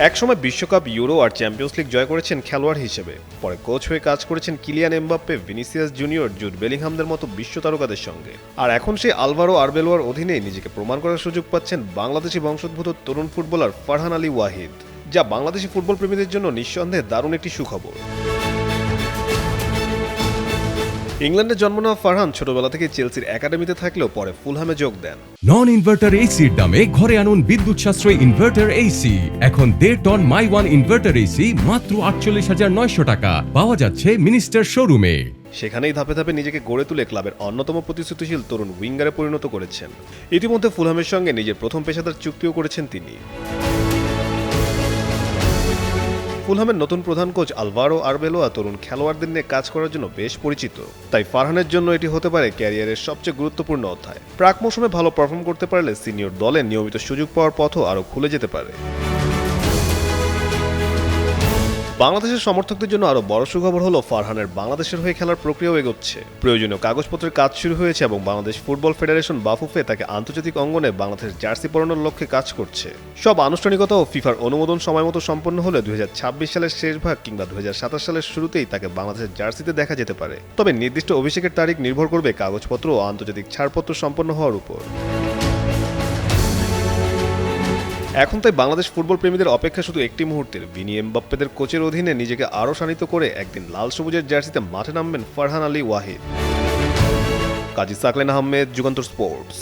একসময় বিশ্বকাপ, ইউরো আর চ্যাম্পিয়ন্স লিগ জয় করেছেন খেলোয়াড় হিসেবে। পরে কোচ হয়ে কাজ করেছেন Kylian Mbappe, Vinicius Junior, Jude বেলিংহামদের মতো বিশ্ব তারকাদের সঙ্গে। আর এখন সেই আলভারো আরবেলোয়ার অধীনে নিজেকে প্রমাণ করার সুযোগ পাচ্ছেন বাংলাদেশি বংশোদ্ভূত তরুণ ফুটবলার ফারহান আলী ওয়াহিদ, যা বাংলাদেশি ফুটবল প্রেমীদের জন্য নিঃসন্দেহে দারুণ একটি সুখবর। ইংল্যান্ডে জন্ম নেওয়া ফারহান ছোটবেলা থেকে চেলসির একাডেমিতে থাকলেও পরে ফুলহামে যোগ দেন। নন ইনভার্টার এসির দামে ঘরে আনুন বিদ্যুৎ সাশ্রয়ী ইনভার্টার এসি। এখন 1.5 ton my one inverter AC মাত্র 48,900 টাকা পাওয়া যাচ্ছে মিনিস্টার শোরুমে। সেখানেই ধাপে ধাপে নিজেকে গড়ে তুলে ক্লাবের অন্যতম প্রতিশ্রুতিশীল তরুণ উইঙ্গারে পরিণত করেছেন। ইতিমধ্যে ফুলহামের সঙ্গে নিজের প্রথম পেশাদার চুক্তিও করেছেন তিনি। ফুলহামের নতুন প্রধান কোচ আলভারো আরবেলোয়া তরুণ খেলোয়াড়দের নিয়ে কাজ করার জন্য বেশ পরিচিত। তাই ফারহানের জন্য এটি হতে পারে ক্যারিয়ারের সবচেয়ে গুরুত্বপূর্ণ অধ্যায়। প্রাক মৌসুমে ভালো পারফর্ম করতে পারলে সিনিয়র দলে নিয়মিত সুযোগ পাওয়ার পথও আরও খুলে যেতে পারে। বাংলাদেশের সমর্থকদের জন্য আরও বড় সুখবর হলো ফারহানের বাংলাদেশের হয়ে খেলার প্রক্রিয়াও এগোচ্ছে। প্রয়োজনীয় কাগজপত্রের কাজ শুরু হয়েছে এবং বাংলাদেশ ফুটবল ফেডারেশন বাফুফে তাকে আন্তর্জাতিক অঙ্গনে বাংলাদেশ জার্সি পরানোর লক্ষ্যে কাজ করছে। সব আনুষ্ঠানিকতা ও ফিফার অনুমোদন সময়মতো সম্পন্ন হলে 2026 সালের শেষ ভাগ কিংবা 2027 সালের শুরুতেই তাকে বাংলাদেশের জার্সিতে দেখা যেতে পারে। তবে নির্দিষ্ট অভিষেকের তারিখ নির্ভর করবে কাগজপত্র ও আন্তর্জাতিক ছাড়পত্র সম্পন্ন হওয়ার উপর। এখন তাই বাংলাদেশ ফুটবল প্রেমীদের অপেক্ষা শুধু একটি মুহূর্তের, ভিনি এমবাপ্পেদের কোচের অধীনে নিজেকে আরও শানিত করে একদিন লাল সবুজের জার্সিতে মাঠে নামবেন ফারহান আলী ওয়াহিদ। কাজী সাকলেন আহমেদ, যুগান্তর স্পোর্টস।